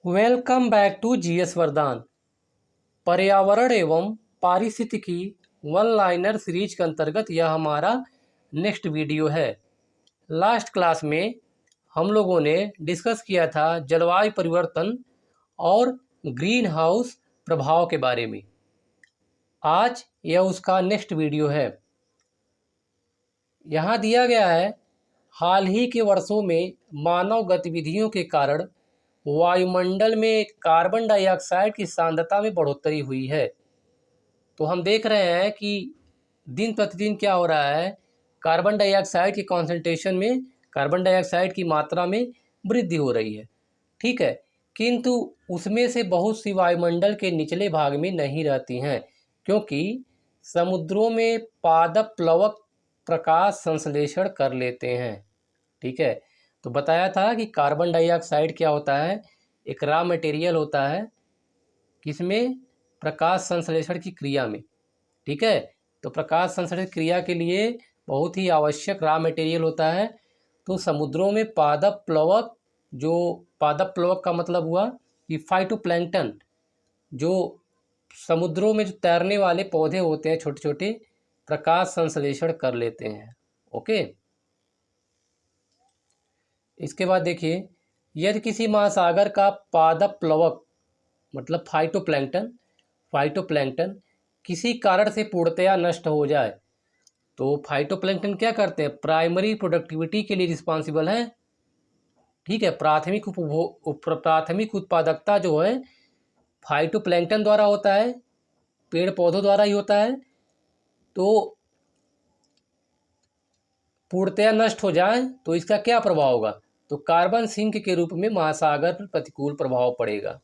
Welcome back to GS वरदान। पर्यावरण एवं पारिस्थितिकी वन लाइनर सीरीज के अंतर्गत यह हमारा नेक्स्ट वीडियो है। लास्ट क्लास में हम लोगों ने डिस्कस किया था जलवायु परिवर्तन और ग्रीन हाउस प्रभाव के बारे में। आज यह उसका नेक्स्ट वीडियो है। यहाँ दिया गया है, हाल ही के वर्षों में मानव गतिविधियों के कारण वायुमंडल में कार्बन डाइऑक्साइड की सांद्रता में बढ़ोतरी हुई है। तो हम देख रहे हैं कि दिन प्रतिदिन क्या हो रहा है, कार्बन डाइऑक्साइड के कॉन्सेंट्रेशन में, कार्बन डाइऑक्साइड की मात्रा में वृद्धि हो रही है। ठीक है, किंतु उसमें से बहुत सी वायुमंडल के निचले भाग में नहीं रहती हैं, क्योंकि समुद्रों में पादप प्लवक प्रकाश संश्लेषण कर लेते हैं। ठीक है, तो बताया था कि कार्बन डाइऑक्साइड क्या होता है, एक रॉ मटेरियल होता है, किसमें, प्रकाश संश्लेषण की क्रिया में। ठीक है, तो प्रकाश संश्लेषण क्रिया के लिए बहुत ही आवश्यक रॉ मटेरियल होता है। तो समुद्रों में पादप प्लवक, जो पादप प्लवक का मतलब हुआ कि फाइटोप्लैंक्टन, जो समुद्रों में जो तैरने वाले पौधे होते हैं छोटे छोटे, प्रकाश संश्लेषण कर लेते हैं। ओके, इसके बाद देखिए, यदि किसी महासागर का पादप प्लवक मतलब फाइटोप्लैंक्टन किसी कारण से पूर्णतया नष्ट हो जाए, तो फाइटोप्लैंक्टन क्या करते हैं, प्राइमरी प्रोडक्टिविटी के लिए रिस्पॉन्सिबल है। ठीक है, प्राथमिक उत्पादकता जो है फाइटोप्लैंक्टन द्वारा होता है, पेड़ पौधों द्वारा ही होता है। तो पूर्णतया नष्ट हो जाए तो इसका क्या प्रभाव होगा, तो कार्बन सिंक के रूप में महासागर पर प्रतिकूल प्रभाव पड़ेगा।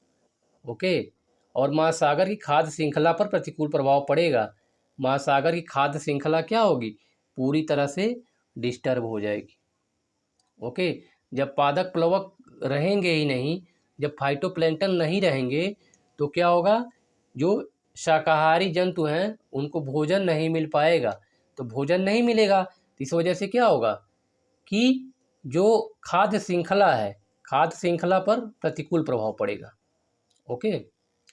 ओके, और महासागर की खाद्य श्रृंखला पर प्रतिकूल प्रभाव पड़ेगा। महासागर की खाद्य श्रृंखला क्या होगी, पूरी तरह से डिस्टर्ब हो जाएगी। ओके, जब पादप प्लवक रहेंगे ही नहीं, जब फाइटोप्लैंक्टन नहीं रहेंगे, तो क्या होगा, जो शाकाहारी जंतु हैं उनको भोजन नहीं मिल पाएगा। तो भोजन नहीं मिलेगा तो इस वजह से क्या होगा कि जो खाद्य श्रृंखला है, खाद्य श्रृंखला पर प्रतिकूल प्रभाव पड़ेगा। ओके,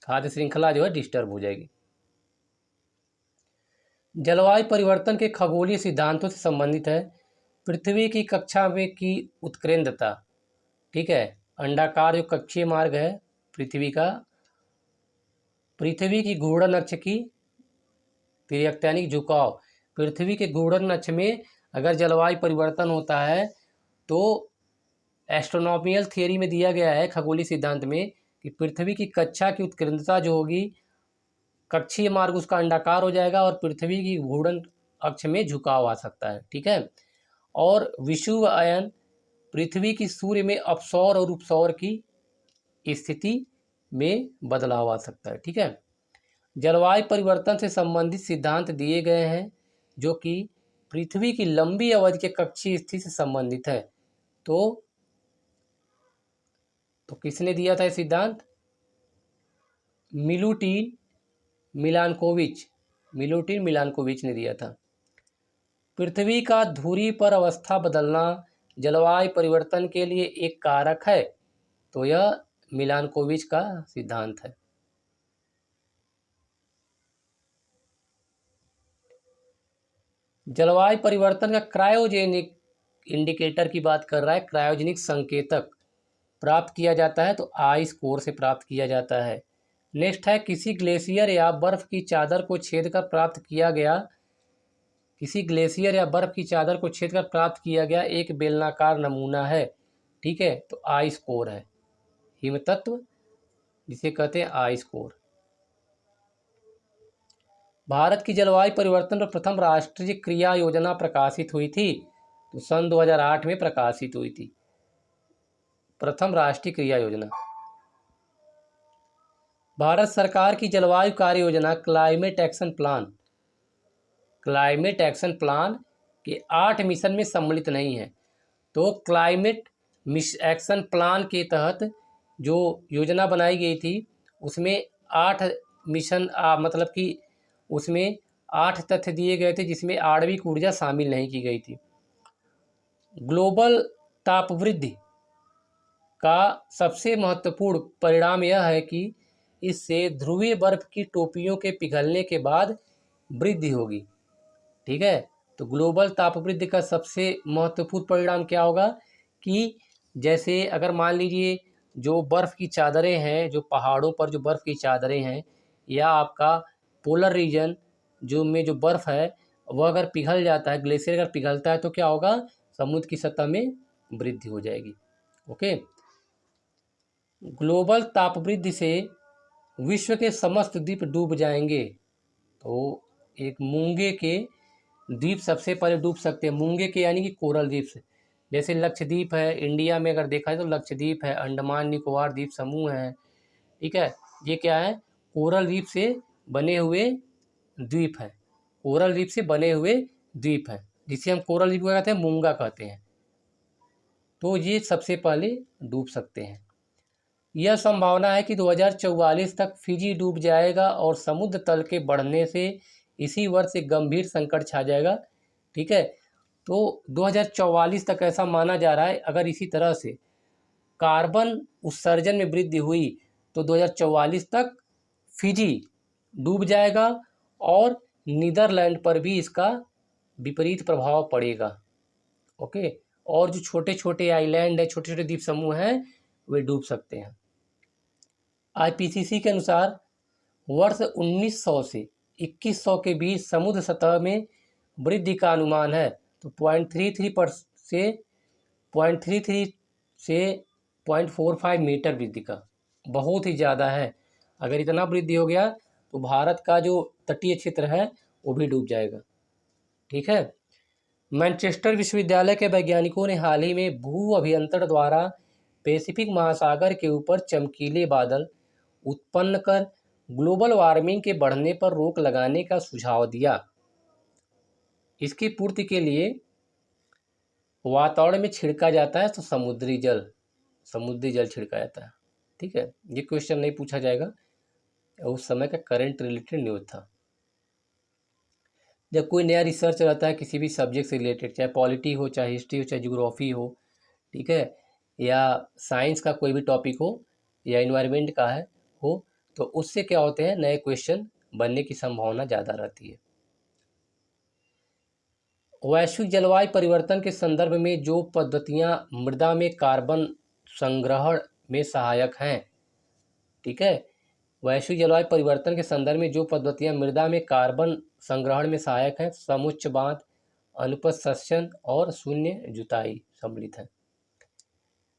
खाद्य श्रृंखला जो है डिस्टर्ब हो जाएगी। जलवायु परिवर्तन के खगोलीय सिद्धांतों से संबंधित है। पृथ्वी की कक्षा में की उत्केंद्रता। ठीक है, अंडाकार जो कक्षीय मार्ग है पृथ्वी का, पृथ्वी की घूर्णन अक्ष की तिर्यकता यानी झुकाव, पृथ्वी के घूर्णन अक्ष में अगर जलवायु परिवर्तन होता है तो एस्ट्रोनॉमिकल थियरी में दिया गया है, खगोलीय सिद्धांत में, कि पृथ्वी की कक्षा की उत्केंद्रता जो होगी, कक्षीय मार्ग उसका अंडाकार हो जाएगा और पृथ्वी की घूर्णन अक्ष में झुकाव आ सकता है। ठीक है, और विषुव अयन, पृथ्वी की सूर्य में अपसौर और उपसौर की स्थिति में बदलाव आ सकता है। ठीक है, जलवायु परिवर्तन से संबंधित सिद्धांत दिए गए हैं जो कि पृथ्वी की लंबी अवधि के कक्षीय स्थिति से संबंधित है। तो किसने दिया था ये सिद्धांत, मिलूटिन मिलानकोविच ने दिया था। पृथ्वी का धुरी पर अवस्था बदलना जलवायु परिवर्तन के लिए एक कारक है, तो यह मिलानकोविच का सिद्धांत है। जलवायु परिवर्तन का क्रायोजेनिक इंडिकेटर की बात कर रहा है, क्रायोजेनिक संकेतक प्राप्त किया जाता है तो आइस कोर से प्राप्त किया जाता है। नेक्स्ट है, किसी ग्लेशियर या बर्फ की चादर को छेद कर प्राप्त किया गया, किसी ग्लेशियर या बर्फ की चादर को छेद कर प्राप्त किया गया एक बेलनाकार नमूना है। ठीक है, तो आइस कोर है, हिम तत्व जिसे कहते हैं आइस कोर। भारत की जलवायु परिवर्तन पर प्रथम राष्ट्रीय क्रिया योजना प्रकाशित हुई थी, तो सन 2008 में प्रकाशित हुई थी प्रथम राष्ट्रीय क्रिया योजना। भारत सरकार की जलवायु कार्य योजना क्लाइमेट एक्शन प्लान के 8 मिशन में सम्मिलित नहीं है। तो क्लाइमेट एक्शन प्लान के तहत जो योजना बनाई गई थी उसमें 8 मिशन मतलब कि उसमें 8 तथ्य दिए गए थे, जिसमें आणविक ऊर्जा शामिल नहीं की गई थी। ग्लोबल तापवृद्धि का सबसे महत्वपूर्ण परिणाम यह है कि इससे ध्रुवीय बर्फ की टोपियों के पिघलने के बाद वृद्धि होगी। ठीक है, तो ग्लोबल तापवृद्धि का सबसे महत्वपूर्ण परिणाम क्या होगा कि जैसे अगर मान लीजिए जो बर्फ़ की चादरें हैं, जो पहाड़ों पर जो बर्फ़ की चादरें हैं, या आपका पोलर रीजन जो बर्फ़ है वह अगर पिघल जाता है, ग्लेशियर अगर पिघलता है तो क्या होगा, समुद्र की सतह में वृद्धि हो जाएगी। ओके, ग्लोबल तापवृद्धि से विश्व के समस्त द्वीप डूब जाएंगे। तो एक मूंगे के द्वीप सबसे पहले डूब सकते हैं, मूंगे के यानी कि कोरल द्वीप से। जैसे लक्षद्वीप है, इंडिया में अगर देखा जाए तो लक्षद्वीप है, अंडमान निकोबार द्वीप समूह है। ठीक है, ये क्या है, कोरल द्वीप से बने हुए द्वीप है, कोरल द्वीप से बने हुए द्वीप है, जिसे हम कोरल द्वीप कहते हैं, मूंगा कहते हैं। तो ये सबसे पहले डूब सकते हैं। यह संभावना है कि 2044 तक फिजी डूब जाएगा और समुद्र तल के बढ़ने से इसी वर्ष एक गंभीर संकट छा जाएगा। ठीक है, तो 2044 तक ऐसा माना जा रहा है, अगर इसी तरह से कार्बन उत्सर्जन में वृद्धि हुई तो 2044 तक फिजी डूब जाएगा और नीदरलैंड पर भी इसका विपरीत प्रभाव पड़ेगा। ओके, और जो छोटे छोटे आइलैंड है, छोटे छोटे द्वीप समूह हैं, वे डूब सकते हैं। आईपीसीसी के अनुसार वर्ष 1900 से 2100 के बीच समुद्र सतह में वृद्धि का अनुमान है। तो 0.33 से 0.45 मीटर वृद्धि का बहुत ही ज़्यादा है। अगर इतना वृद्धि हो गया तो भारत का जो तटीय क्षेत्र है वो भी डूब जाएगा। ठीक है, मैनचेस्टर विश्वविद्यालय के वैज्ञानिकों ने हाल ही में भू अभियंत्रण द्वारा पैसिफिक महासागर के ऊपर चमकीले बादल उत्पन्न कर ग्लोबल वार्मिंग के बढ़ने पर रोक लगाने का सुझाव दिया। इसकी पूर्ति के लिए वातावरण में छिड़का जाता है तो समुद्री जल छिड़का जाता है। ठीक है, ये क्वेश्चन नहीं पूछा जाएगा, उस समय का करंट रिलेटेड न्यूज था। जब कोई नया रिसर्च रहता है किसी भी सब्जेक्ट से रिलेटेड, चाहे पॉलिटी हो, चाहे हिस्ट्री हो, चाहे ज्योग्राफी हो, ठीक है, या साइंस का कोई भी टॉपिक हो, या इन्वायरमेंट का है हो, तो उससे क्या होते हैं, नए क्वेश्चन बनने की संभावना ज़्यादा रहती है। वैश्विक जलवायु परिवर्तन के संदर्भ में जो पद्धतियां मृदा में कार्बन संग्रहण में सहायक हैं, ठीक है, वैश्विक जलवायु परिवर्तन के संदर्भ में जो पद्धतियां मृदा में कार्बन संग्रहण में सहायक हैं, समुच्च बांध, अनुपसंचरण और शून्य जुताई सम्मिलित है।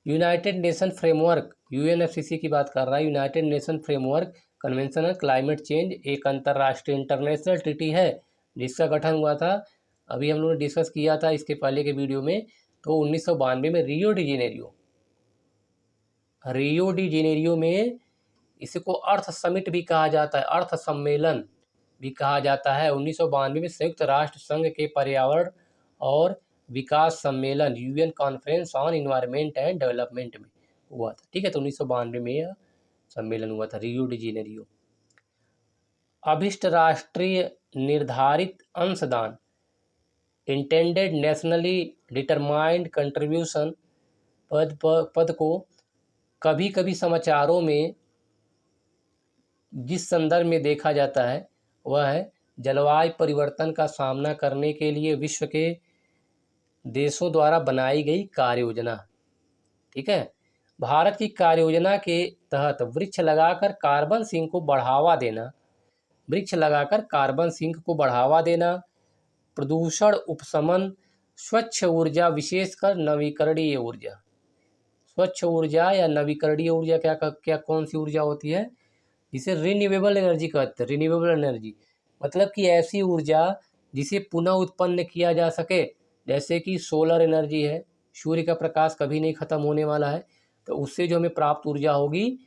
यूनाइटेड नेशन फ्रेमवर्क, यूएनएफसीसी की बात कर रहा है, United nation framework convention on climate change एक अंतर्राष्ट्रीय इंटरनेशनल ट्रीटी है जिसका गठन हुआ था, अभी हम लोगों ने डिस्कस किया था इसके पहले के वीडियो में। तो 1992 में रियो डी जेनेरियो में, इसको अर्थ समिट भी कहा जाता है, अर्थ सम्मेलन भी कहा जाता है। 1992 में संयुक्त राष्ट्र संघ के पर्यावरण और विकास सम्मेलन UN conference on environment and development में हुआ था। ठीक है, तो 1992 में यह सम्मेलन हुआ था, रियो डी जेनेरियो। अभिष्ट राष्ट्रीय निर्धारित अंशदान इंटेंडेड नेशनली डिटरमाइंड कंट्रीब्यूशन पद को कभी कभी समाचारों में जिस संदर्भ में देखा जाता है वह है जलवायु परिवर्तन का सामना करने के लिए विश्व के देशों द्वारा बनाई गई कार्य योजना। ठीक है, भारत की कार्य योजना के तहत वृक्ष लगाकर कार्बन सिंक को बढ़ावा देना, प्रदूषण उपशमन, स्वच्छ ऊर्जा, विशेषकर नवीकरणीय ऊर्जा। स्वच्छ ऊर्जा या नवीकरणीय ऊर्जा क्या कौन सी ऊर्जा होती है, जिसे रिन्यूएबल एनर्जी कहते हैं। रिन्यूएबल एनर्जी मतलब कि ऐसी ऊर्जा जिसे पुनः उत्पन्न किया जा सके, जैसे कि सोलर एनर्जी है, सूर्य का प्रकाश कभी नहीं खत्म होने वाला है, तो उससे जो हमें प्राप्त ऊर्जा होगी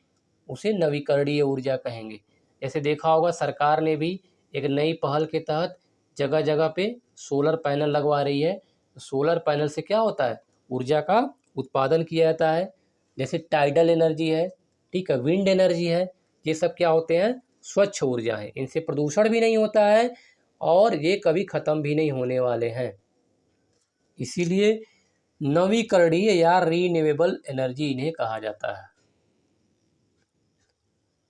उसे नवीकरणीय ऊर्जा कहेंगे। जैसे देखा होगा सरकार ने भी एक नई पहल के तहत जगह जगह पे सोलर पैनल लगवा रही है। तो सोलर पैनल से क्या होता है, ऊर्जा का उत्पादन किया जाता है। जैसे टाइडल एनर्जी है, ठीक है, विंड एनर्जी है, ये सब क्या होते हैं, स्वच्छ ऊर्जा है। इनसे प्रदूषण भी नहीं होता है और ये कभी ख़त्म भी नहीं होने वाले हैं। इसीलिए नवीकरणीय या रीन्यूएबल एनर्जी इन्हें कहा जाता है।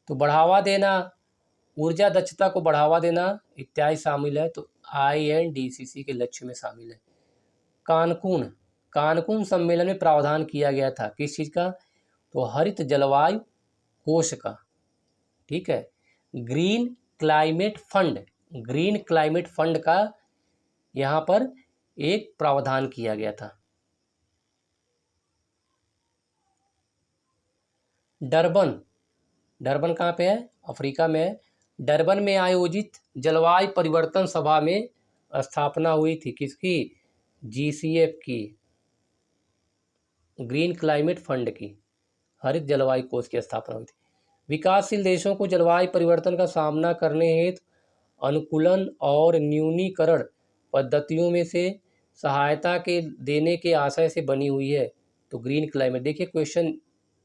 तो बढ़ावा देना, ऊर्जा दक्षता को बढ़ावा देना इत्यादि शामिल है। तो INDCC के लक्ष्य में शामिल है। कानकून कानकून सम्मेलन में प्रावधान किया गया था किस चीज़ का? तो हरित जलवायु कोष का। ठीक है। Green climate fund, green climate fund का यहाँ पर एक प्रावधान किया गया था। डरबन कहाँ पे है? अफ्रीका में है। डरबन में आयोजित जलवायु परिवर्तन सभा में स्थापना हुई थी किसकी? GCF की, ग्रीन क्लाइमेट फंड की, हरित जलवायु कोष की स्थापना हुई थी। विकासशील देशों को जलवायु परिवर्तन का सामना करने हेतु अनुकूलन और न्यूनीकरण पद्धतियों में से सहायता के देने के आशय से बनी हुई है। तो ग्रीन क्लाइमेट, देखिए क्वेश्चन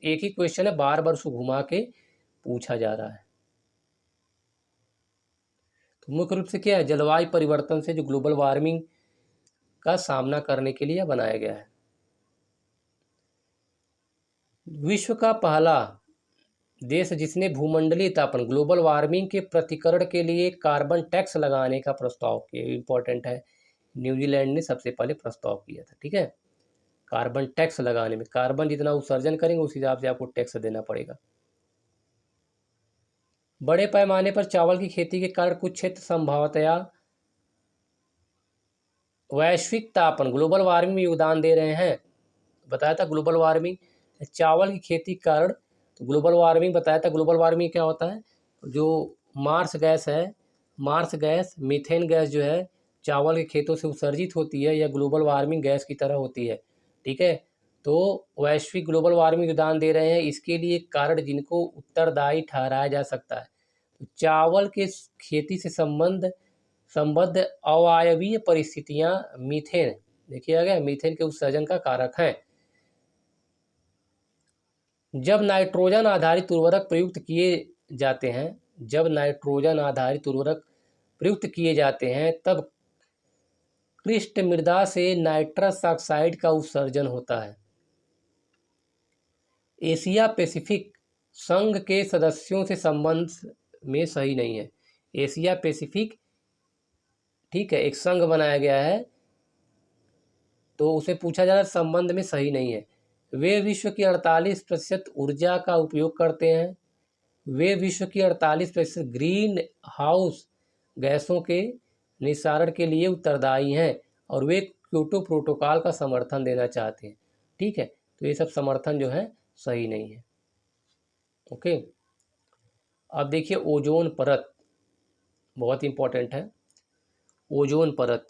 एक ही क्वेश्चन है, बार बार उसको घुमा के पूछा जा रहा है। तो मुख्य रूप से क्या है? जलवायु परिवर्तन से जो ग्लोबल वार्मिंग का सामना करने के लिए बनाया गया है। विश्व का पहला देश जिसने भूमंडलीय तापन, ग्लोबल वार्मिंग के प्रतिकरण के लिए कार्बन टैक्स लगाने का प्रस्ताव किया, इंपॉर्टेंट है। न्यूजीलैंड ने सबसे पहले प्रस्ताव किया था। ठीक है। कार्बन टैक्स लगाने में, कार्बन जितना उत्सर्जन करेंगे उस हिसाब से आपको टैक्स देना पड़ेगा। बड़े पैमाने पर चावल की खेती के कारण कुछ क्षेत्र संभवतया वैश्विक तापन, ग्लोबल वार्मिंग में योगदान दे रहे हैं। बताया था ग्लोबल वार्मिंग, चावल की खेती के कारण। तो ग्लोबल वार्मिंग बताया था। ग्लोबल वार्मिंग क्या होता है? जो मार्स गैस है, मार्स गैस, मीथेन गैस जो है चावल के खेतों से उत्सर्जित होती है, या ग्लोबल वार्मिंग गैस की तरह होती है। ठीक है। तो वैश्विक ग्लोबल वार्मिंग योगदान दे रहे हैं, इसके लिए कारण जिनको उत्तरदायी ठहराया जा सकता है। तो चावल के खेती से संबद्ध अवायवीय परिस्थितियां मीथेन, देखिए आ गया, मीथेन के उत्सर्जन का कारक है। जब नाइट्रोजन आधारित उर्वरक प्रयुक्त किए जाते हैं, जब नाइट्रोजन आधारित उर्वरक प्रयुक्त किए जाते हैं तब पृष्ठ मृदा से नाइट्रस ऑक्साइड का उत्सर्जन होता है। एशिया पैसिफिक संघ के सदस्यों से संबंध में सही नहीं है। एशिया पैसिफिक, ठीक है, एक संघ बनाया गया है, तो उसे पूछा जा रहा है संबंध में सही नहीं है। वे विश्व की 48% ऊर्जा का उपयोग करते हैं। वे विश्व की 48% ग्रीन हाउस गैसों के निस्सारण के लिए उत्तरदायी हैं, और वे क्योटो प्रोटोकॉल का समर्थन देना चाहते हैं। ठीक है। तो ये सब समर्थन जो है सही नहीं है। ओके। अब देखिए ओजोन परत, बहुत इंपॉर्टेंट है। ओजोन परत,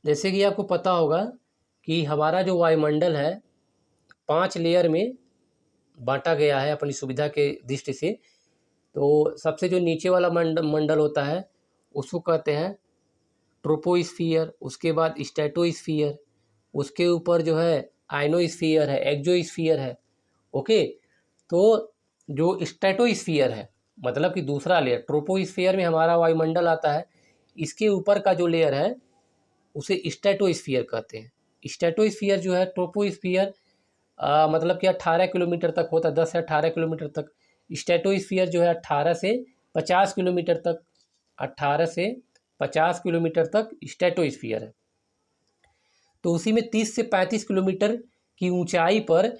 जैसे कि आपको पता होगा कि हमारा जो वायुमंडल है 5 लेयर में बांटा गया है अपनी सुविधा के दृष्टि से। तो सबसे जो नीचे वाला मंडल होता है उसको कहते हैं ट्रोपोस्फियर, उसके बाद स्ट्रेटोस्फियर, उसके ऊपर जो है आयनोस्फियर है, एक्सोस्फियर है। ओके। तो जो स्ट्रेटोस्फियर है, मतलब कि दूसरा लेयर, ट्रोपोस्फियर में हमारा वायुमंडल आता है, इसके ऊपर का जो लेयर है उसे स्ट्रेटोस्फियर कहते हैं। स्ट्रेटोस्फियर जो है ट्रोपोस्फियर मतलब कि 18 किलोमीटर तक होता है, 10 से 18 किलोमीटर तक। स्ट्रेटोस्फियर जो है 18 से 50 किलोमीटर तक, 18 से 50 किलोमीटर तक स्ट्रेटोस्फियर है। तो उसी में 30 से 35 किलोमीटर की ऊंचाई पर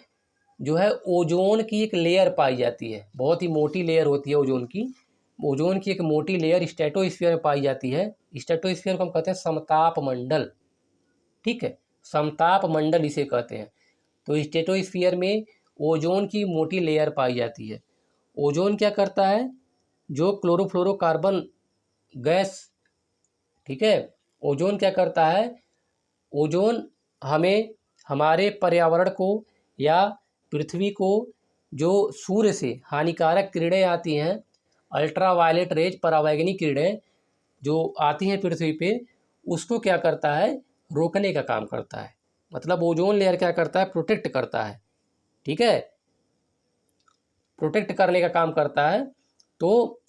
जो है ओजोन की एक लेयर पाई जाती है, बहुत ही मोटी लेयर होती है ओजोन की। ओजोन की एक मोटी लेयर स्ट्रेटोस्फियर में पाई जाती है। स्ट्रेटोस्फियर को हम कहते हैं समताप मंडल। ठीक है, समताप मंडल इसे कहते हैं। तो स्ट्रेटोस्फियर में ओजोन की मोटी लेयर पाई जाती है। ओजोन क्या करता है? जो क्लोरोफ्लोरोकार्बन गैस, ठीक है, ओजोन क्या करता है? ओजोन हमें, हमारे पर्यावरण को या पृथ्वी को जो सूर्य से हानिकारक किरणें आती हैं, अल्ट्रावायलेट रेज, परावैंगनी किरणें जो आती हैं पृथ्वी पे, उसको क्या करता है? रोकने का काम करता है। मतलब ओजोन लेयर क्या करता है? प्रोटेक्ट करता है। ठीक है, प्रोटेक्ट करने का काम करता है। तो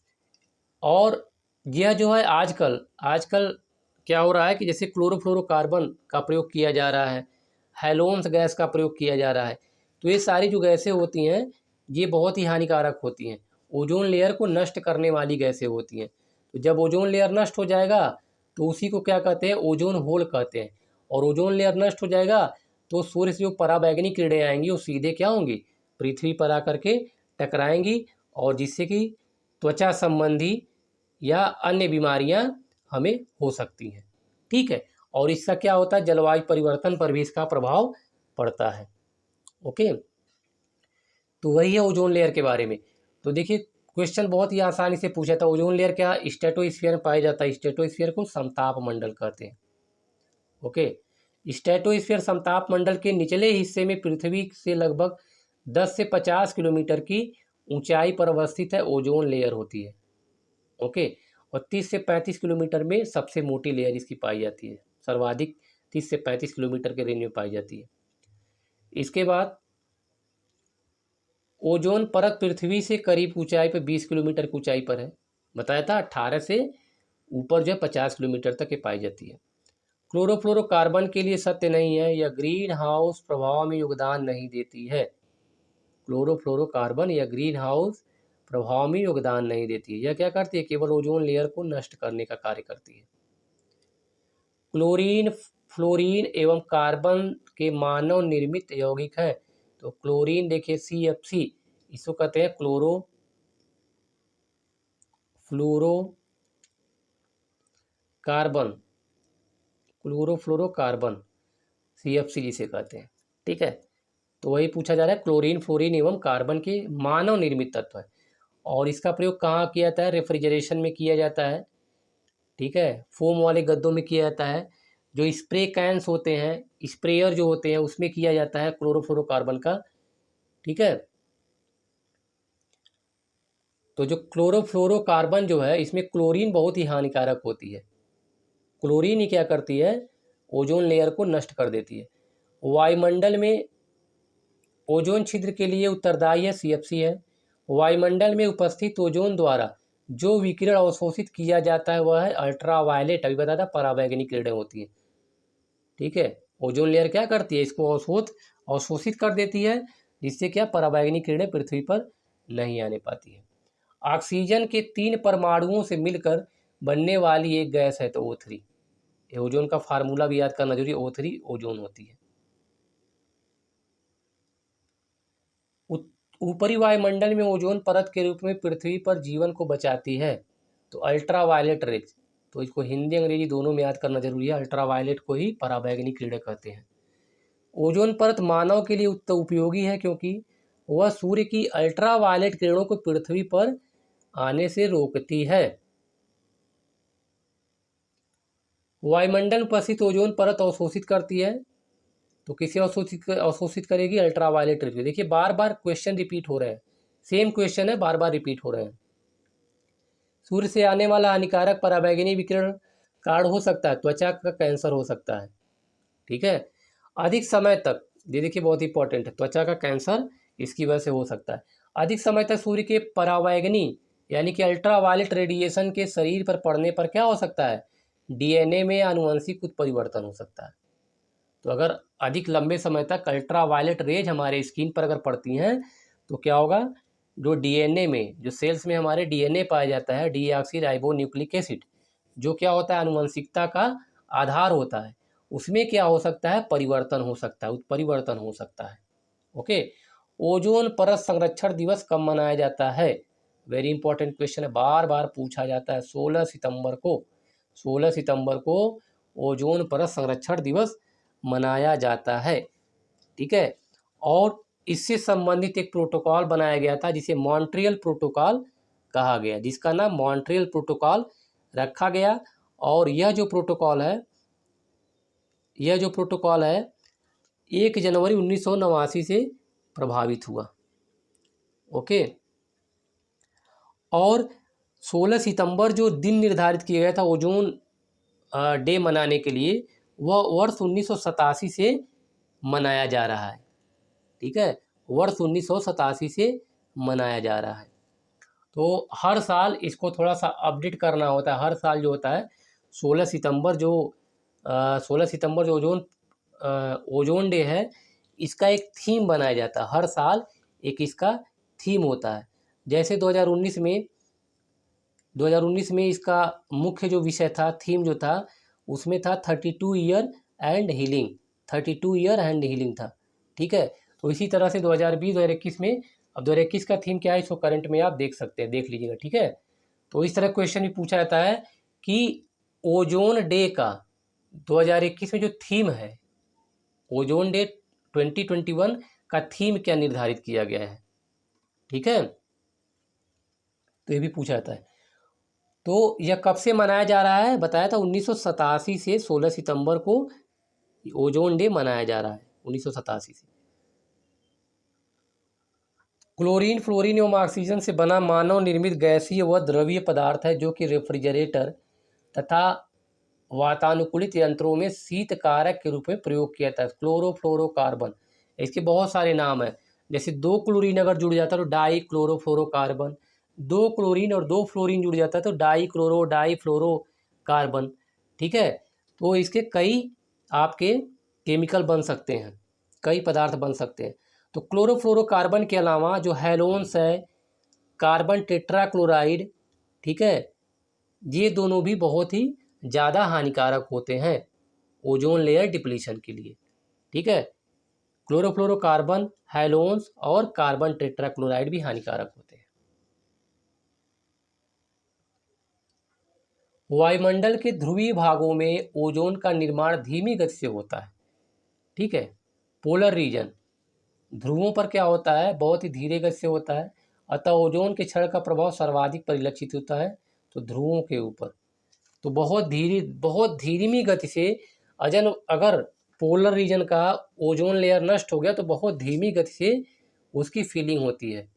और यह जो है आजकल आजकल क्या हो रहा है कि जैसे क्लोरोफ्लोरोकार्बन का प्रयोग किया जा रहा है, हेलोन्स गैस का प्रयोग किया जा रहा है, तो ये सारी जो गैसें होती हैं ये बहुत ही हानिकारक होती हैं, ओजोन लेयर को नष्ट करने वाली गैसें होती हैं। तो जब ओजोन लेयर नष्ट हो जाएगा तो उसी को क्या कहते हैं, ओजोन होल कहते हैं। और ओजोन लेयर नष्ट हो जाएगा तो सूर्य से जो पराबैंगनी किरणें आएंगी वो सीधे क्या होंगी, पृथ्वी पर आकर के टकराएंगी, और जिससे कि त्वचा संबंधी या अन्य बीमारियां हमें हो सकती हैं। ठीक है, और इसका क्या होता है, जलवायु परिवर्तन पर भी इसका प्रभाव पड़ता है। ओके, तो वही है ओजोन लेयर के बारे में। तो देखिए क्वेश्चन बहुत ही आसानी से पूछा था, ओजोन लेयर क्या स्ट्रेटोस्फीयर में पाया जाता है, स्ट्रेटोस्फीयर को समताप मंडल कहते हैं। ओके, स्ट्रेटोस्फीयर समताप मंडल के निचले हिस्से में पृथ्वी से लगभग 10 से 50 किलोमीटर की ऊंचाई पर अवस्थित है ओजोन लेयर होती है। ओके, और 30 से 35 किलोमीटर में सबसे मोटी लेयर इसकी पाई जाती है, सर्वाधिक 30 से 35 किलोमीटर के रेंज में पाई जाती है। इसके बाद ओजोन परत पृथ्वी से करीब ऊंचाई पर 20 किलोमीटर की ऊंचाई पर है, बताया था 18 से ऊपर जो है 50 किलोमीटर तक ये पाई जाती है। क्लोरोफ्लोरोकार्बन के लिए सत्य नहीं है, यह ग्रीन हाउस प्रभाव में योगदान नहीं देती है। क्लोरोफ्लोरोकार्बन या ग्रीन हाउस प्रभाव में योगदान नहीं देती है, यह क्या करती है, केवल ओजोन लेयर को नष्ट करने का कार्य करती है। क्लोरीन, फ्लोरीन एवं कार्बन के मानव निर्मित यौगिक है। तो क्लोरीन देखिए CFC, इसको कहते हैं क्लोरो फ्लोरो कार्बन, क्लोरोफ्लोरोकार्बन CFC जिसे कहते हैं। ठीक है, तो वही पूछा जा रहा है, क्लोरीन फ्लोरीन एवं कार्बन के मानव निर्मित तत्व है, और इसका प्रयोग कहाँ किया जाता है, रेफ्रिजरेशन में किया जाता है। ठीक है, फोम वाले गद्दों में किया जाता है, जो स्प्रे कैंस होते हैं, स्प्रेयर जो होते हैं उसमें किया जाता है क्लोरोफ्लोरोकार्बन का। ठीक है, तो जो क्लोरोफ्लोरोकार्बन जो है इसमें क्लोरीन बहुत ही हानिकारक होती है। क्लोरीन ही क्या करती है, ओजोन लेयर को नष्ट कर देती है। वायुमंडल में ओजोन छिद्र के लिए उत्तरदायी है CFC है। वायुमंडल में उपस्थित ओजोन द्वारा जो विकिरण अवशोषित किया जाता है वह है अल्ट्रावायलेट, अभी बताया था पराबैंगनी किरणें होती हैं। ठीक है, ओजोन लेयर क्या करती है, इसको अवशोषित कर देती है, जिससे क्या पराबैंगनी किरणें पृथ्वी पर नहीं आने पाती है। ऑक्सीजन के 3 परमाणुओं से मिलकर बनने वाली एक गैस है तो O3। ओजोन का फार्मूला भी याद करना जरूरी, O3 ओजोन होती है। ऊपरी वायुमंडल में ओजोन परत के रूप में पृथ्वी पर जीवन को बचाती है। तो अल्ट्रावायलेट रेज, तो इसको हिंदी अंग्रेजी दोनों में याद करना जरूरी है, अल्ट्रावायलेट को ही पराबैंगनी किरणें कहते हैं। ओजोन परत मानव के लिए उपयोगी है क्योंकि वह सूर्य की अल्ट्रावायलेट किरणों को पृथ्वी पर आने से रोकती है। वायुमंडल में उपस्थित ओजोन परत अवशोषित करती है, तो किसे अवशोषित करेगी, अल्ट्रावायलेट रेज। देखिए बार बार क्वेश्चन रिपीट हो रहे हैं, सेम क्वेश्चन है, बार बार रिपीट हो रहे हैं। सूर्य से आने वाला हानिकारक पराबैंगनी विकिरण कारण हो सकता है त्वचा का कैंसर हो सकता है। ठीक है, अधिक समय तक, ये देखिए बहुत इंपॉर्टेंट है, त्वचा का कैंसर इसकी वजह से हो सकता है। अधिक समय तक सूर्य के पराबैंगनी यानी कि अल्ट्रावायलेट रेडिएशन के शरीर पर पड़ने पर क्या हो सकता है, DNA में आनुवंशिक उत्परिवर्तन हो सकता है। तो अगर अधिक लंबे समय तक अल्ट्रावायलेट रेज हमारे स्किन पर अगर पड़ती हैं तो क्या होगा, जो DNA में, जो सेल्स में हमारे DNA पाया जाता है, डीऑक्सी राइबो न्यूक्लिक एसिड, जो क्या होता है आनुवंशिकता का आधार होता है, उसमें क्या हो सकता है, परिवर्तन हो सकता है, उत्परिवर्तन हो सकता है। ओके, ओजोन परत संरक्षण दिवस कब मनाया जाता है, वेरी इंपॉर्टेंट क्वेश्चन है, बार बार पूछा जाता है। 16 सितंबर को, 16 सितंबर को ओजोन परत संरक्षण दिवस मनाया जाता है। ठीक है, और इससे संबंधित एक प्रोटोकॉल बनाया गया था जिसे मॉन्ट्रियल प्रोटोकॉल कहा गया, जिसका नाम मॉन्ट्रियल प्रोटोकॉल रखा गया। और यह जो प्रोटोकॉल है 1 जनवरी 1989 से प्रभावित हुआ। ओके, और 16 सितंबर जो दिन निर्धारित किया गया था ओजोन डे मनाने के लिए, वह वर्ष 1987 से मनाया जा रहा है। ठीक है, वर्ष 1987 से मनाया जा रहा है। तो हर साल इसको थोड़ा सा अपडेट करना होता है, हर साल जो होता है 16 सितंबर जो 16 सितंबर जो ओजोन डे है, इसका एक थीम बनाया जाता है। हर साल एक इसका थीम होता है। जैसे 2019 में इसका मुख्य जो विषय था, थीम जो था, उसमें था 32 year and healing. 32 year and healing था। ठीक है। तो इसी तरह से 2020-2021 में, अब 2021 का थीम क्या है इसको करंट में आप देख सकते हैं, देख लीजिएगा। ठीक है। तो इस तरह क्वेश्चन भी पूछा जाता है कि ओजोन डे का 2021 में जो थीम है, ओजोन डे 2021 का थीम क्या निर्धारित किया गया है। ठीक है। तो ये भी पूछा जाता है। तो यह कब से मनाया जा रहा है, बताया था 1987 से 16 सितंबर को ओजोन डे मनाया जा रहा है, 1987 से। क्लोरीन, फ्लोरीन एवं ऑक्सीजन से बना मानव निर्मित गैसीय व द्रवीय पदार्थ है जो कि रेफ्रिजरेटर तथा वातानुकूलित यंत्रों में शीत कारक के रूप में प्रयोग किया जाता है। क्लोरोफ्लोरोकार्बन, इसके बहुत सारे नाम हैं। जैसे 2 क्लोरीन अगर जुड़ जाता है तो डाई क्लोरोफ्लोरोकार्बन, 2 क्लोरीन और 2 फ्लोरीन जुड़ जाता है तो डाई फ्लोरोकार्बन। ठीक है। तो इसके कई आपके केमिकल बन सकते हैं, कई पदार्थ बन सकते हैं। तो क्लोरोफ्लोरोकार्बन के अलावा जो हैलोन्स है, कार्बन टेट्राक्लोराइड, ठीक है, ये दोनों भी बहुत ही ज़्यादा हानिकारक होते हैं ओजोन लेयर डिप्लीशन के लिए। ठीक है। क्लोरोफ्लोरोकार्बन, हैलोन्स और कार्बन टेट्राक्लोराइड भी हानिकारक होते हैं। वायुमंडल के ध्रुवीय भागों में ओजोन का निर्माण धीमी गति से होता है। ठीक है। पोलर रीजन, ध्रुवों पर क्या होता है, बहुत ही धीरे गति से होता है। अतः ओजोन के क्षरण का प्रभाव सर्वाधिक परिलक्षित होता है तो ध्रुवों के ऊपर। तो बहुत धीमी गति से अगर पोलर रीजन का ओजोन लेयर नष्ट हो गया तो बहुत धीमी गति से उसकी फीलिंग होती है,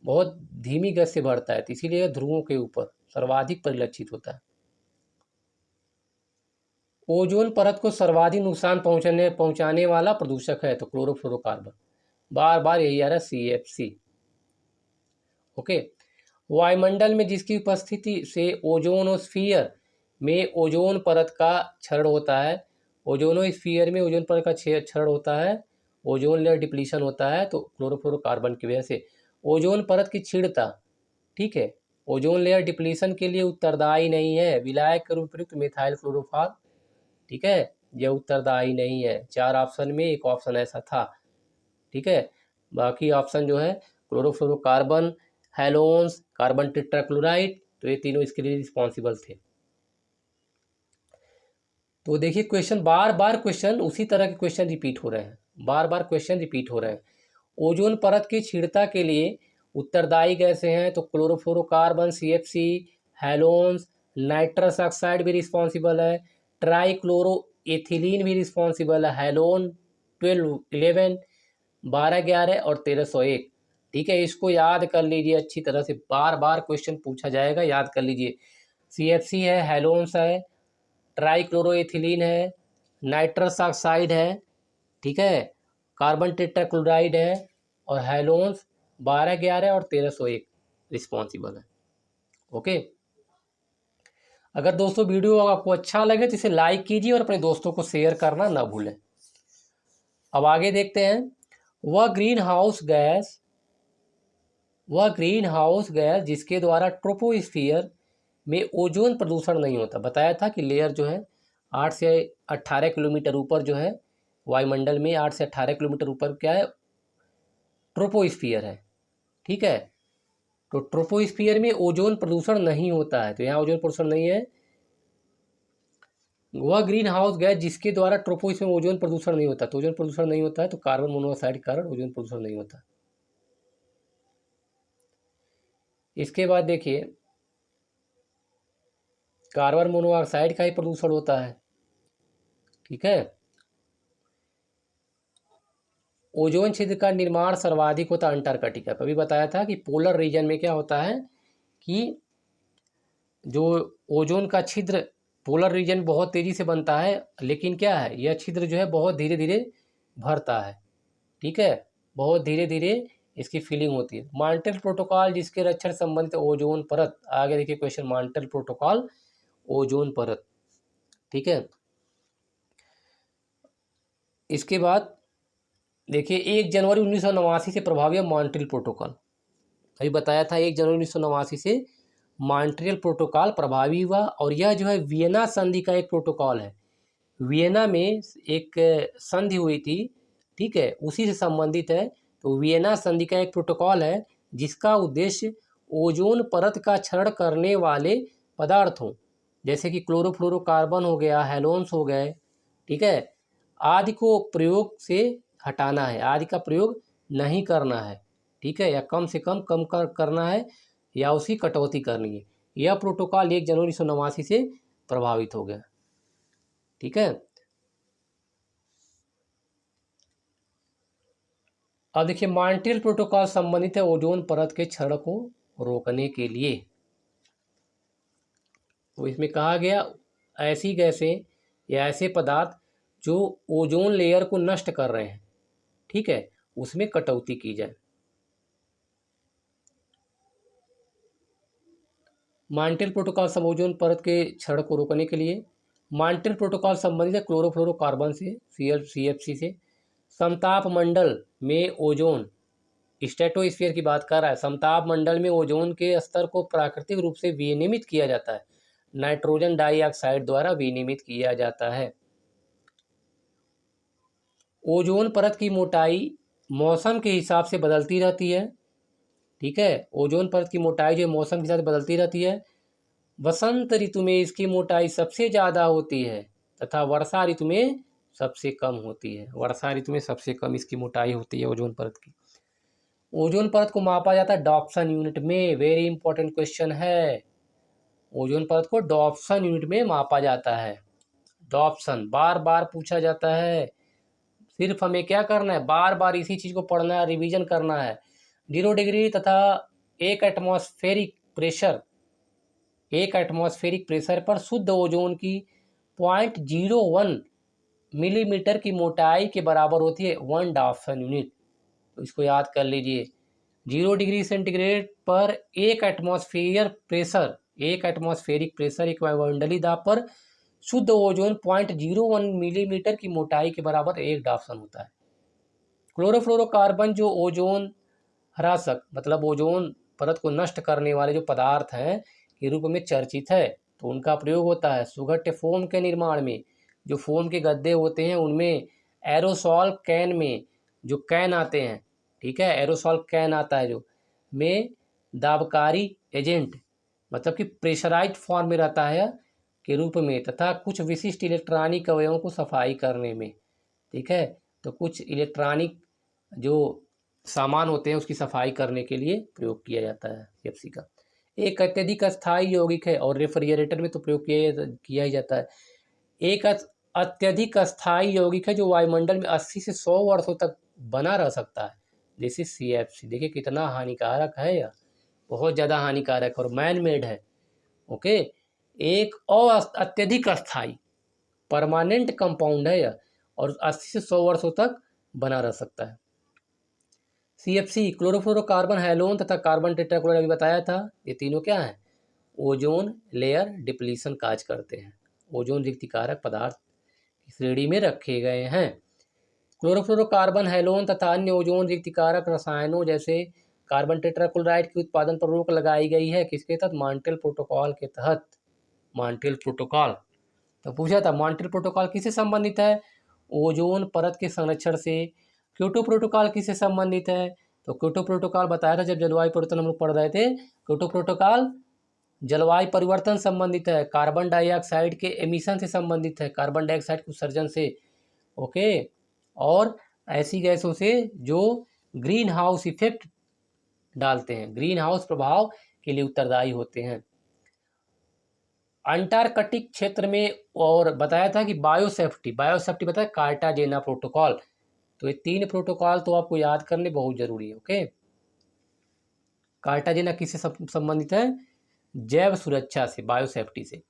बहुत धीमी गति से बढ़ता है। तो इसीलिए ध्रुवों के ऊपर सर्वाधिक परिलक्षित होता है। ओजोन परत को सर्वाधिक नुकसान पहुंचाने वाला प्रदूषक है तो क्लोरोफ्लोरोकार्बन, बार बार यही आ रहा है, CFC। ओके। वायुमंडल में जिसकी उपस्थिति से ओजोनोस्फीयर में ओजोन परत का क्षरण होता है, ओजोनोस्फीयर में ओजोन परत का क्षरण होता है, ओजोन लेयर डिप्लीशन होता है तो क्लोरोफ्लोरोकार्बन की वजह से। ओजोन परत की क्षीणता, ठीक है, ओजोन लेयर डिप्लीशन के लिए उत्तरदायी नहीं है। विलायक के रूप प्रयुक्त मिथाइल क्लोरोफॉर, ठीक है, यह उत्तरदायी नहीं है। 4 ऑप्शन में एक ऑप्शन ऐसा था। ठीक है। बाकी ऑप्शन जो है क्लोरोफ्लोरोकार्बन, हैलोन्स, कार्बन टेट्राक्लोराइड, तो ये तीनों इसके लिए रिस्पॉन्सिबल थे। तो देखिए क्वेश्चन, बार बार क्वेश्चन उसी तरह के क्वेश्चन रिपीट हो रहे हैं, बार बार क्वेश्चन रिपीट हो रहे हैं। ओजोन परत की क्षीणता के लिए उत्तरदायी गैसें हैं तो क्लोरोफ्लोरोकार्बन, CFC, हैलोन्स, नाइट्रस ऑक्साइड भी रिस्पॉन्सिबल है, ट्राईक्लोरोएथिलीन भी रिस्पॉन्सिबल है, हैलोन 12, 11, 12, 11 और 1301। ठीक है। इसको याद कर लीजिए अच्छी तरह से, बार बार क्वेश्चन पूछा जाएगा, याद कर लीजिए। CFC है, हैलोन्स है, ट्राईक्लोरोएथिलीन है, नाइट्रस ऑक्साइड है, ठीक है, कार्बन टेट्राक्लोराइड है और हैलोन्स 12, 11 और 1301 रिस्पॉन्सिबल है। ओके। अगर दोस्तों वीडियो आपको अच्छा लगे तो इसे लाइक कीजिए और अपने दोस्तों को शेयर करना ना भूलें। अब आगे देखते हैं। वह ग्रीन हाउस गैस जिसके द्वारा ट्रोपोस्फियर में ओजोन प्रदूषण नहीं होता। बताया था कि लेयर जो है 8 से 18 किलोमीटर ऊपर जो है, वायुमंडल में 8 से 18 किलोमीटर ऊपर क्या है, ट्रोपोस्फियर है। ठीक है। तो ट्रोपोस्फियर में ओजोन प्रदूषण नहीं होता है, तो यहाँ ओजोन प्रदूषण नहीं है। वह ग्रीन हाउस गैस जिसके द्वारा ट्रोपोस्फियर में ओजोन प्रदूषण नहीं होता, तो ओजोन प्रदूषण नहीं होता है तो कार्बन मोनोऑक्साइड के कारण ओजोन प्रदूषण नहीं होता। इसके बाद देखिए, कार्बन मोनोऑक्साइड का ही प्रदूषण होता है। ठीक है। ओजोन छिद्र का निर्माण सर्वाधिक होता है अंटार्कटिका पर। अभी बताया था कि पोलर रीजन में क्या होता है कि जो ओजोन का छिद्र पोलर रीजन बहुत तेज़ी से बनता है, लेकिन क्या है, यह छिद्र जो है बहुत धीरे धीरे भरता है। ठीक है। बहुत धीरे धीरे इसकी फिलिंग होती है। मॉन्ट्रियल प्रोटोकॉल जिसके रक्षण संबंधित ओजोन परत, आगे देखिए क्वेश्चन, मॉन्ट्रियल प्रोटोकॉल, ओजोन परत। ठीक है। इसके बाद देखिए 1 जनवरी 1989 से प्रभावी है मॉन्ट्रियल प्रोटोकॉल। अभी बताया था 1 जनवरी 1989 से मॉन्ट्रियल प्रोटोकॉल प्रभावी हुआ, और यह जो है वियना संधि का एक प्रोटोकॉल है। वियना में एक संधि हुई थी, ठीक है, उसी से संबंधित है। तो वियना संधि का एक प्रोटोकॉल है जिसका उद्देश्य ओजोन परत का क्षरण करने वाले पदार्थों जैसे कि क्लोरोफ्लोरोकार्बन हो गया, हैलोन्स हो गए, ठीक है, आदि को प्रयोग से हटाना है, आदि का प्रयोग नहीं करना है, ठीक है, या कम से कम करना है, या उसकी कटौती करनी है। यह प्रोटोकॉल 1 जनवरी 1989 से प्रभावित हो गया, ठीक है। अब देखिए मॉन्ट्रियल प्रोटोकॉल संबंधित है ओजोन परत के क्षरण को रोकने के लिए। तो इसमें कहा गया ऐसी गैसें या ऐसे पदार्थ जो ओजोन लेयर को नष्ट कर रहे हैं, ठीक है, उसमें कटौती की जाए। मॉन्ट्रियल प्रोटोकॉल सब ओजोन परत के क्षरण को रोकने के लिए। मॉन्ट्रियल प्रोटोकॉल संबंधित है क्लोरोफ्लोरोकार्बन से, CFC से। समताप मंडल में ओजोन, स्ट्रेटोस्फीयर की बात कर रहा है, समताप मंडल में ओजोन के स्तर को प्राकृतिक रूप से विनियमित किया जाता है, नाइट्रोजन डाइऑक्साइड द्वारा विनियमित किया जाता है। ओजोन परत की मोटाई मौसम के हिसाब से बदलती रहती है, ठीक है, ओजोन परत की मोटाई जो मौसम के हिसाब से बदलती रहती है। वसंत ऋतु में इसकी मोटाई सबसे ज़्यादा होती है तथा वर्षा ऋतु में सबसे कम होती है। वर्षा ऋतु में सबसे कम इसकी मोटाई होती है ओजोन परत की। ओजोन परत को मापा जाता है डॉप्सन यूनिट में। वेरी इंपॉर्टेंट क्वेश्चन है। ओजोन परत को डॉप्सन यूनिट में मापा जाता है। डॉप्सन बार बार पूछा जाता है, सिर्फ हमें क्या करना है, बार बार इसी चीज़ को पढ़ना है, रिवीजन करना है। 0 डिग्री तथा एक एटमॉस्फेरिक प्रेशर पर शुद्ध ओजोन की 0.01 मिलीमीटर की मोटाई के बराबर होती है 1 डॉप्सन यूनिट। तो इसको याद कर लीजिए। 0 डिग्री सेंटीग्रेड पर एक एटमॉस्फेरिक प्रेशर एक वायुमंडलीय दाब पर शुद्ध ओजोन 0.01 मिलीमीटर की मोटाई के बराबर 1 डॉप्सन होता है। क्लोरोफ्लोरोकार्बन जो ओजोन ह्रासक मतलब ओजोन परत को नष्ट करने वाले जो पदार्थ हैं के रूप में चर्चित है, तो उनका प्रयोग होता है सुघट्य फोम के निर्माण में। जो फोम के गद्दे होते हैं उनमें एरोसॉल कैन में जो कैन आते हैं, ठीक है, एरोसॉल कैन आता है जो में दाबकारी एजेंट मतलब कि प्रेशराइज्ड फॉर्म में रहता है के रूप में, तथा कुछ विशिष्ट इलेक्ट्रॉनिक अवयवों को सफाई करने में, ठीक है। तो कुछ इलेक्ट्रॉनिक जो सामान होते हैं उसकी सफाई करने के लिए प्रयोग किया जाता है CFC का। एक अत्यधिक अस्थायी यौगिक है और रेफ्रिजरेटर में तो प्रयोग किया ही जाता है। एक अत्यधिक अस्थायी यौगिक है जो वायुमंडल में 80 से 100 वर्षों तक बना रह सकता है। This is CFC। देखिए कितना हानिकारक है यह, बहुत ज़्यादा हानिकारक और मैन मेड है। ओके, एक अत्यधिक अस्थायी परमानेंट कंपाउंड है यह और 80 से 100 वर्षों तक बना रह सकता है। CFC क्लोरोफ्लोरोकार्बन, हैलोन तथा कार्बन टेट्राक्लोराइड अभी बताया था। ये तीनों क्या हैं, ओजोन लेयर डिप्लीशन काज करते हैं, ओजोन रिक्तिकारक पदार्थ की श्रेणी में रखे गए हैं। क्लोरोफ्लोरोकार्बन, हैलोन तथा अन्य ओजोन रिक्तिकारक रसायनों जैसे कार्बन टेट्राक्लोराइड के उत्पादन पर रोक लगाई गई है। किसके तहत, मॉन्ट्रियल प्रोटोकॉल के तहत। मॉन्ट्रियल प्रोटोकॉल तो पूछा था मॉन्ट्रियल प्रोटोकॉल किससे संबंधित है, ओजोन परत के संरक्षण से। क्योटो प्रोटोकॉल किससे संबंधित है, तो क्योटो प्रोटोकॉल बताया था जब जलवायु परिवर्तन हम लोग पढ़ रहे थे। क्योटो प्रोटोकॉल जलवायु परिवर्तन संबंधित है, कार्बन डाइऑक्साइड के एमिशन से संबंधित है, कार्बन डाइऑक्साइड के उत्सर्जन से। ओके, और ऐसी गैसों से जो ग्रीन हाउस इफेक्ट डालते हैं, ग्रीन हाउस प्रभाव के लिए उत्तरदायी होते हैं। अंटार्कटिक क्षेत्र में और बताया था कि बायोसेफ्टी बताया कार्टाजेना प्रोटोकॉल। तो ये 3 प्रोटोकॉल तो आपको याद करने बहुत जरूरी है। ओके, कार्टाजेना किससे संबंधित है, जैव सुरक्षा से, बायोसेफ्टी से।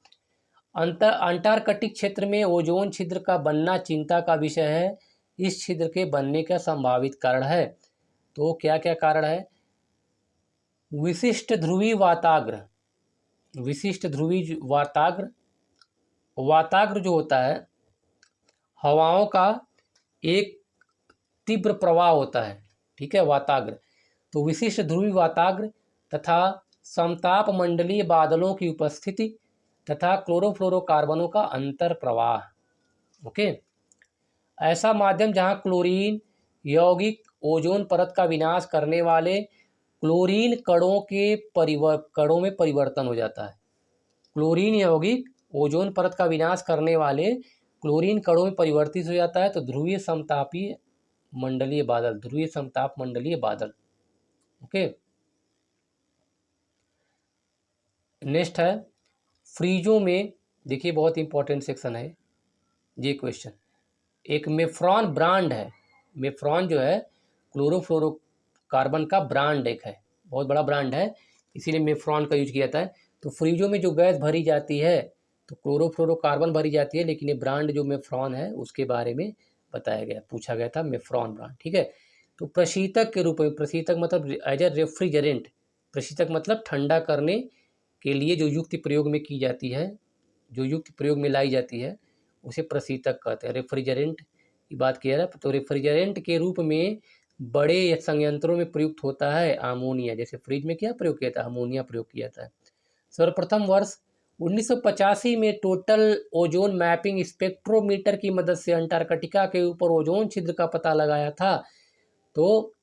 अंटार्कटिक क्षेत्र में ओजोन छिद्र का बनना चिंता का विषय है। इस छिद्र के बनने का संभावित कारण है। तो क्या क्या कारण है, विशिष्ट ध्रुवीय वाताग्र, वाताग्र जो होता है हवाओं का एक तीव्र प्रवाह होता है, ठीक है, वाताग्र। तो विशिष्ट ध्रुवीय वाताग्र तथा समताप मंडलीय बादलों की उपस्थिति तथा क्लोरोफ्लोरोकार्बनों का अंतर प्रवाह। ओके, ऐसा माध्यम जहां क्लोरीन यौगिक ओजोन परत का विनाश करने वाले क्लोरीन कणों में परिवर्तन हो जाता है। क्लोरीन यौगिक ओजोन परत का विनाश करने वाले क्लोरीन कणों में परिवर्तित हो जाता है। तो ध्रुवीय समतापीय मंडलीय बादल, ध्रुवीय समताप मंडलीय बादल। ओके, नेक्स्ट है फ्रीजों में, देखिए बहुत इंपॉर्टेंट सेक्शन है ये क्वेश्चन। एक मेफ्रॉन ब्रांड है, मेफ्रॉन जो है क्लोरोफ्लोरोकार्बन का ब्रांड एक है, बहुत बड़ा ब्रांड है, इसीलिए मेफ्रॉन का यूज किया जाता है। तो फ्रीजों में जो गैस भरी जाती है तो क्लोरोफ्लोरोकार्बन भरी जाती है, लेकिन ये ब्रांड जो मेफ्रॉन है उसके बारे में बताया गया, पूछा गया था, मेफ्रॉन ब्रांड, ठीक है। तो प्रशीतक के रूप में, प्रशीतक मतलब एज ए रेफ्रिजरेंट, प्रशीतक मतलब ठंडा करने के लिए जो युक्ति प्रयोग में की जाती है, जो युक्ति प्रयोग में लाई जाती है उसे प्रशीतक कहते हैं। रेफ्रिजरेंट की बात किया जाए तो रेफ्रिजरेंट के रूप में बड़े संयंत्रों में प्रयुक्त होता है अमोनिया, जैसे फ्रिज में क्या प्रयोग किया था, अमोनिया प्रयोग किया था। सर्वप्रथम वर्ष 1985 में टोटल ओजोन मैपिंग स्पेक्ट्रोमीटर की मदद से अंटार्कटिका के ऊपर ओजोन छिद्र का पता लगाया था। तो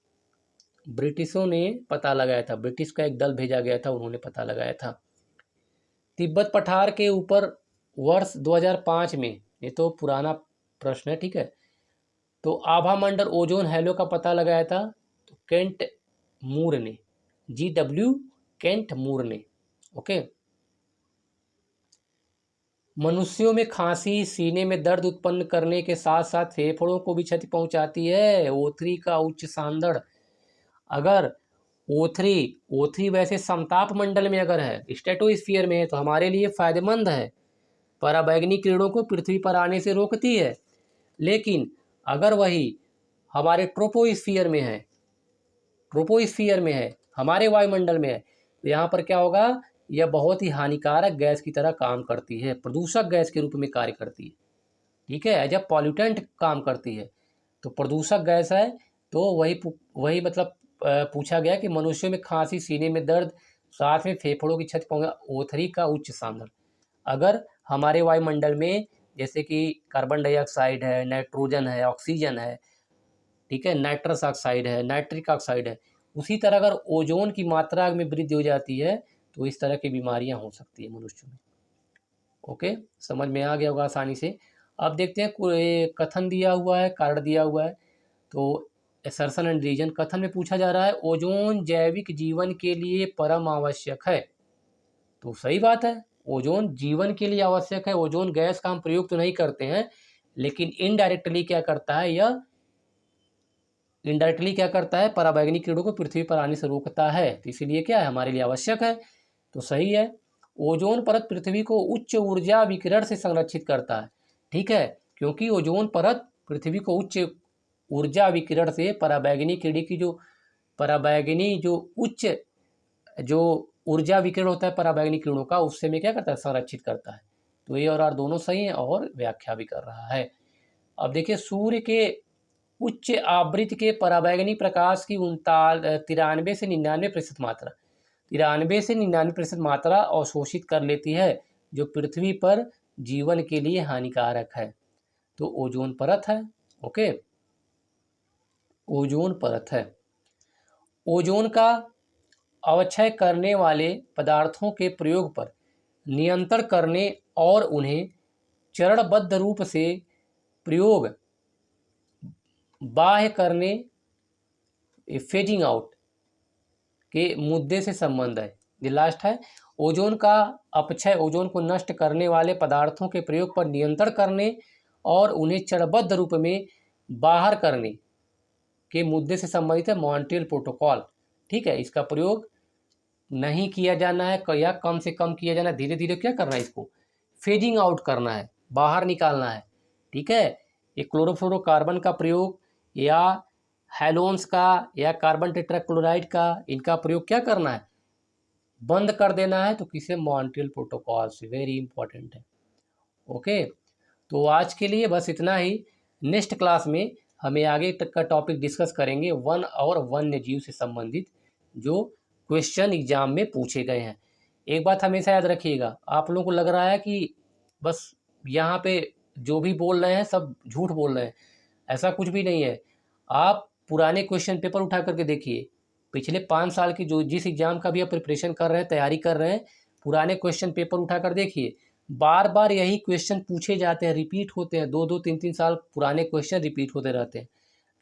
ब्रिटिशों ने पता लगाया था, ब्रिटिश का एक दल भेजा गया था, उन्होंने पता लगाया था। तिब्बत पठार के ऊपर वर्ष 2005 में, ये तो पुराना प्रश्न है, ठीक है, तो आभा मंडल ओजोन हैलो का पता लगाया था तो केंट मूर ने, GW केंट मूर ने। ओके, मनुष्यों में खांसी सीने में दर्द उत्पन्न करने के साथ साथ फेफड़ों को भी क्षति पहुंचाती है। O3 का उच्च सांद्रण, अगर O3 वैसे समताप मंडल में अगर है, स्ट्रेटोस्फीयर में है, तो हमारे लिए फायदेमंद है, पराबैंगनी किरणों को पृथ्वी पर आने से रोकती है। लेकिन अगर वही हमारे ट्रोपोस्फीयर में है, हमारे वायुमंडल में है, तो यहाँ पर क्या होगा, यह बहुत ही हानिकारक गैस की तरह काम करती है, प्रदूषक गैस के रूप में कार्य करती है, ठीक है, एज ए पॉल्यूटेंट काम करती है। तो प्रदूषक गैस है। तो वही मतलब पूछा गया कि मनुष्यों में खांसी सीने में दर्द साथ में फेफड़ों की क्षति पहुंचा, O3 का उच्च सांद्रण अगर हमारे वायुमंडल में, जैसे कि कार्बन डाइऑक्साइड है, नाइट्रोजन है, ऑक्सीजन है, ठीक है, नाइट्रस ऑक्साइड है, नाइट्रिक ऑक्साइड है, उसी तरह अगर ओजोन की मात्रा में वृद्धि हो जाती है तो इस तरह की बीमारियां हो सकती है मनुष्यों में। ओके, समझ में आ गया होगा आसानी से। अब देखते हैं कोई कथन दिया हुआ है, कारण दिया हुआ है। तो असर्शन एंड रीजन, कथन में पूछा जा रहा है ओजोन जैविक जीवन के लिए परम आवश्यक है। तो सही बात है, ओजोन जीवन के लिए आवश्यक है। ओजोन गैस का हम प्रयोग तो नहीं करते हैं, लेकिन इनडायरेक्टली क्या करता है, यह इनडायरेक्टली क्या करता है, पराबैंगनी किरणों को पृथ्वी पर आने से रोकता है, तो इसीलिए क्या है, हमारे लिए आवश्यक है। तो सही है। ओजोन परत पृथ्वी को उच्च ऊर्जा विकिरण से संरक्षित करता है, ठीक है, क्योंकि ओजोन परत पृथ्वी को उच्च ऊर्जा विकिरण से, पराबैंगनी किरण की जो पराबैंगनी जो उच्च जो ऊर्जा विकिरण होता है पराबैंगनी किरणों का, उससे में क्या करता है, संरक्षित करता है। तो ये और आर दोनों सही हैं और व्याख्या भी कर रहा है। अब देखिए सूर्य के उच्च आवृत्ति के पराबैंगनी प्रकाश की 93 से 99% मात्रा, 93 से 99% मात्रा अवशोषित कर लेती है, जो पृथ्वी पर जीवन के लिए हानिकारक है। तो ओजोन परत है। ओके, ओजोन परत है। ओजोन का अवक्षय करने वाले पदार्थों के प्रयोग पर नियंत्रण करने और उन्हें चरणबद्ध रूप से प्रयोग बाह्य करने, फेजिंग आउट के मुद्दे से संबंध है। ये लास्ट है, ओजोन का अपक्षय, ओजोन को नष्ट करने वाले पदार्थों के प्रयोग पर नियंत्रण करने और उन्हें चरणबद्ध रूप में बाहर करने के मुद्दे से संबंधित है मॉन्ट्रियल प्रोटोकॉल, ठीक है। इसका प्रयोग नहीं किया जाना है या कम से कम किया जाना है, धीरे धीरे क्या करना है, इसको फेजिंग आउट करना है, बाहर निकालना है, ठीक है। ये क्लोरोफ्लोरोकार्बन का प्रयोग या हैलोन्स का या कार्बन टेट्राक्लोराइड का, इनका प्रयोग क्या करना है, बंद कर देना है। तो किसे, मॉन्ट्रियल प्रोटोकॉल से, वेरी इंपॉर्टेंट है। ओके, तो आज के लिए बस इतना ही। नेक्स्ट क्लास में हमें आगे तक का टॉपिक डिस्कस करेंगे वन और वन्य जीव से संबंधित जो क्वेश्चन एग्जाम में पूछे गए हैं। एक बात हमेशा याद रखिएगा, आप लोगों को लग रहा है कि बस यहाँ पे जो भी बोल रहे हैं सब झूठ बोल रहे हैं, ऐसा कुछ भी नहीं है। आप पुराने क्वेश्चन पेपर उठा करके देखिए, पिछले 5 साल की जो जिस एग्ज़ाम का भी आप प्रिपरेशन कर रहे हैं, तैयारी कर रहे हैं, पुराने क्वेश्चन पेपर उठा कर देखिए, बार बार यही क्वेश्चन पूछे जाते हैं, रिपीट होते हैं, 2-2 3-3 साल पुराने क्वेश्चन रिपीट होते रहते हैं।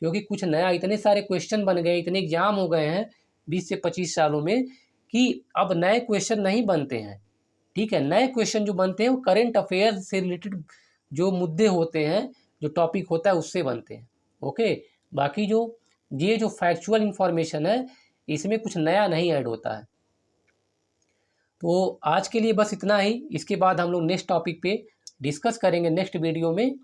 क्योंकि कुछ नया, इतने सारे क्वेश्चन बन गए, इतने एग्जाम हो गए हैं 20 से 25 सालों में कि अब नए क्वेश्चन नहीं बनते हैं। ठीक है, नए क्वेश्चन जो बनते हैं वो करेंट अफेयर्स से रिलेटेड जो मुद्दे होते हैं, जो टॉपिक होता है उससे बनते हैं। ओके, बाकी जो ये जो फैक्चुअल इंफॉर्मेशन है इसमें कुछ नया नहीं ऐड होता है। तो आज के लिए बस इतना ही। इसके बाद हम लोग नेक्स्ट टॉपिक पे डिस्कस करेंगे नेक्स्ट वीडियो में।